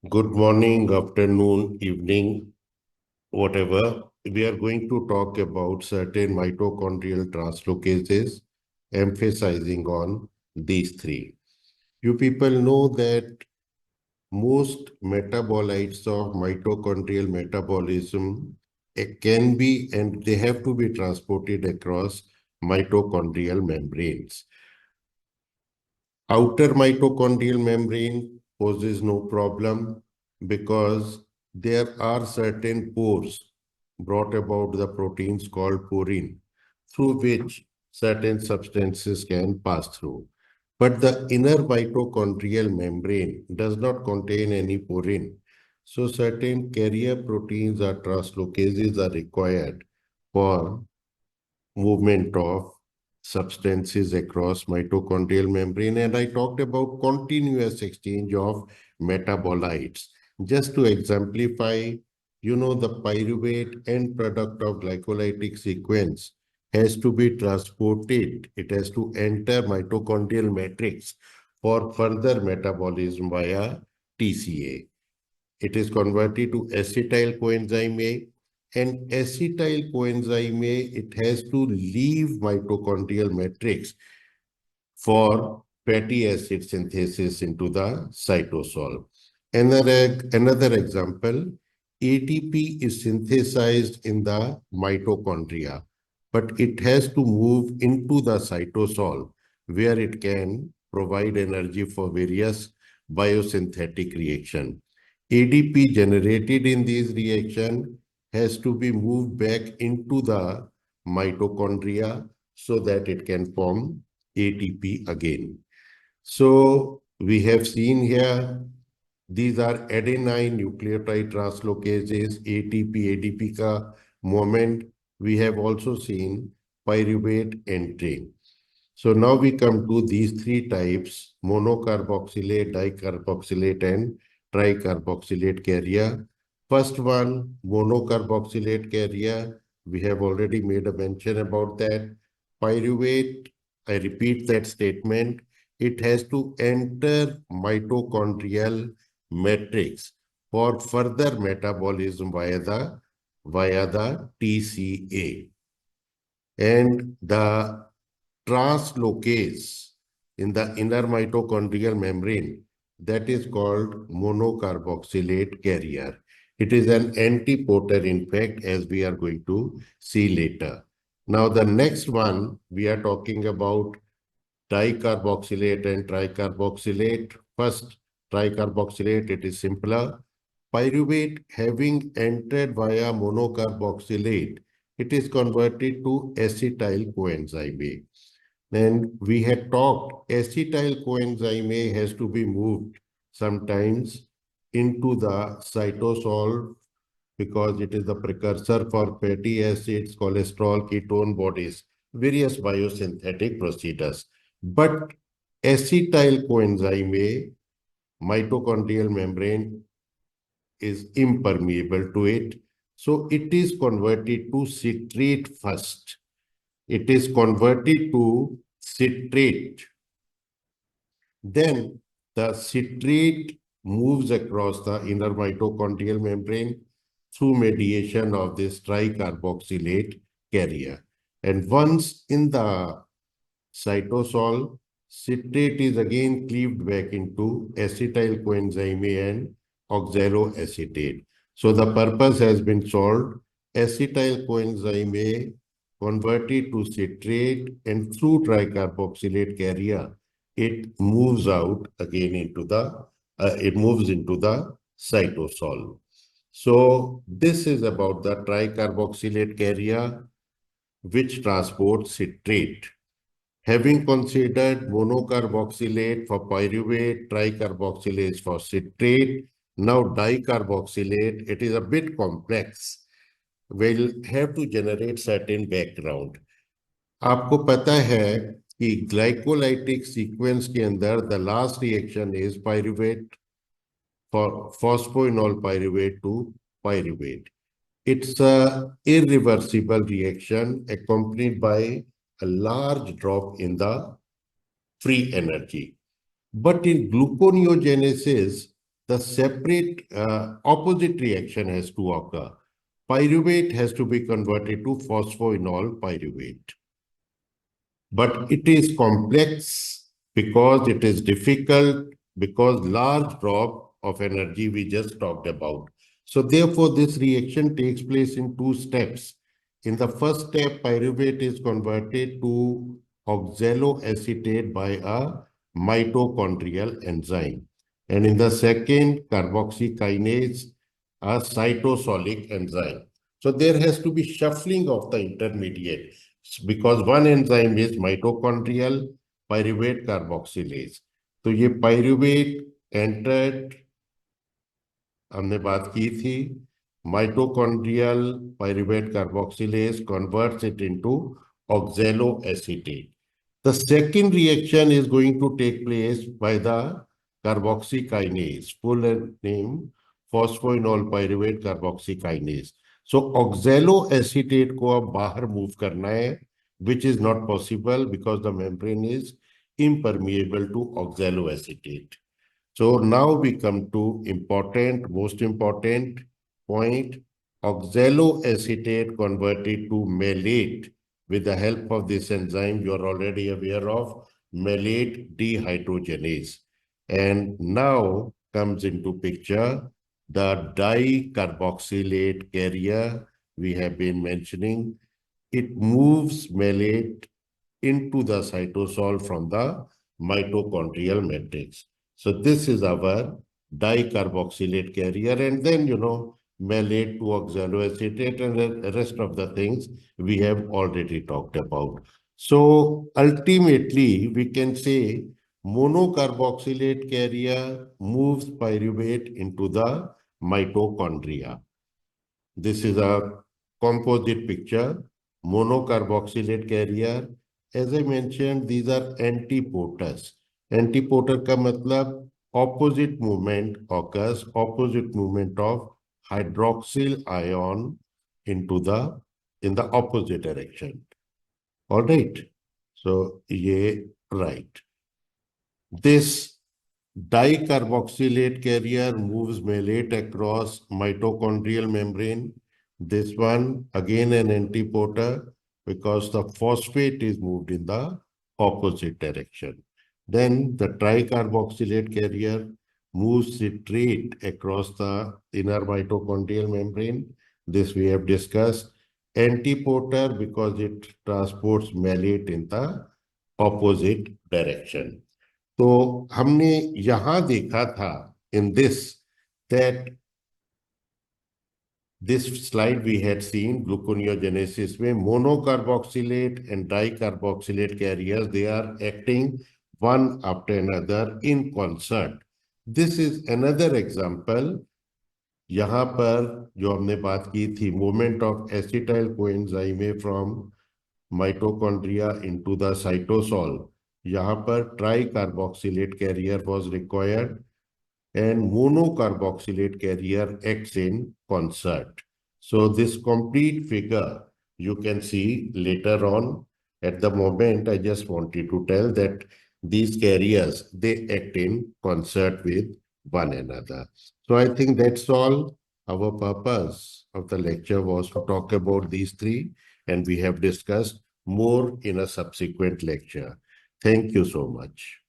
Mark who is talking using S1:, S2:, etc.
S1: Good morning, afternoon, evening, whatever. We are going to talk about certain mitochondrial translocases, emphasizing on these three. You people know that most metabolites of mitochondrial metabolism can be and they have to be transported across mitochondrial membranes. Outer mitochondrial membrane poses no problem because there are certain pores brought about the proteins called porine through which certain substances can pass through. But the inner mitochondrial membrane does not contain any porine. So certain carrier proteins or translocases are required for movement of substances across mitochondrial membrane, and I talked about continuous exchange of metabolites. Just to exemplify, the pyruvate end product of glycolytic sequence has to be transported. It has to enter mitochondrial matrix for further metabolism via TCA. It is converted to acetyl coenzyme A, and acetyl coenzyme A, it has to leave mitochondrial matrix for fatty acid synthesis into the cytosol. Another example, ATP is synthesized in the mitochondria, but it has to move into the cytosol where it can provide energy for various biosynthetic reaction. ADP generated in these reaction has to be moved back into the mitochondria so that it can form ATP again. So we have seen here, these are adenine nucleotide translocases, ATP, ADP ka moment. We have also seen pyruvate entry. So now we come to these three types, monocarboxylate, dicarboxylate, and tricarboxylate carrier. First one, monocarboxylate carrier. We have already made a mention about that. Pyruvate, I repeat that statement. It has to enter mitochondrial matrix for further metabolism via the TCA. And the translocase in the inner mitochondrial membrane, that is called monocarboxylate carrier. It is an antipoter, in fact, as we are going to see later. Now, the next one, we are talking about dicarboxylate and tricarboxylate. First, tricarboxylate, it is simpler. Pyruvate having entered via monocarboxylate, it is converted to acetyl coenzyme A. And we had talked acetyl coenzyme A has to be moved sometimes into the cytosol because it is the precursor for fatty acids, cholesterol, ketone bodies, various biosynthetic procedures. But acetyl coenzyme A, mitochondrial membrane is impermeable to it. So it is converted to citrate first. It is converted to citrate. Then the citrate moves across the inner mitochondrial membrane through mediation of this tricarboxylate carrier. And once in the cytosol, citrate is again cleaved back into acetyl coenzyme A and oxaloacetate. So the purpose has been solved. Acetyl coenzyme A converted to citrate, and through tricarboxylate carrier, it moves out again into the cytosol. So this is about the tricarboxylate carrier which transports citrate. Having considered monocarboxylate for pyruvate, tricarboxylase for citrate, now dicarboxylate, it is a bit complex. We'll have to generate certain background. आपको पता है कि glycolytic sequence के अंदर the last reaction is pyruvate for phosphoenol pyruvate to pyruvate. It's an irreversible reaction accompanied by a large drop in the free energy. But in gluconeogenesis, the separate opposite reaction has to occur. Pyruvate has to be converted to phosphoenol pyruvate. But it is complex because it is difficult, because large drop of energy we just talked about. So therefore, this reaction takes place in two steps. In the first step, pyruvate is converted to oxaloacetate by a mitochondrial enzyme. And in the second, carboxykinase, a cytosolic enzyme. So there has to be shuffling of the intermediate because one enzyme is mitochondrial pyruvate carboxylase. तो ये pyruvate entered, हमने बात की थी, mitochondrial pyruvate carboxylase converts it into oxaloacetate. The second reaction is going to take place by the carboxykinase, full name phosphoenol pyruvate carboxykinase. So oxaloacetate को अब बाहर move करना है, which is not possible because the membrane is impermeable to oxaloacetate. So now we come to most important point, oxaloacetate converted to malate with the help of this enzyme you are already aware of, malate dehydrogenase. And now comes into picture the dicarboxylate carrier we have been mentioning. It moves malate into the cytosol from the mitochondrial matrix. So this is our dicarboxylate carrier, and then, malate to oxaloacetate and the rest of the things we have already talked about. So ultimately, we can say monocarboxylate carrier moves pyruvate into the mitochondria. This is a composite picture, monocarboxylate carrier. As I mentioned, these are antipoters. Antipoter का मतलब opposite movement occurs, opposite movement of hydroxyl ion in the opposite direction. All right. So ये right. This dicarboxylate carrier moves malate across mitochondrial membrane. This one, again an antipoter, because the phosphate is moved in the opposite direction. Then the tricarboxylate carrier moves citrate across the inner mitochondrial membrane. This we have discussed. Antipoter because it transports malate in the opposite direction. तो हमने यहां देखा था in that this slide we had seen gluconeogenesis में monocarboxylate and dicarboxylate carriers, they are acting one after another in concert. This is another example. यहाँ पर जो हमने बात की थी movement of acetyl coenzyme from mitochondria into the cytosol. यहाँ पर tricarboxylate carrier was required and monocarboxylate carrier acts in concert. So this complete figure you can see later on. At the moment, I just wanted to tell that these carriers, they act in concert with one another. So I think that's all. Our purpose of the lecture was to talk about these three, and we have discussed more in a subsequent lecture. Thank you so much.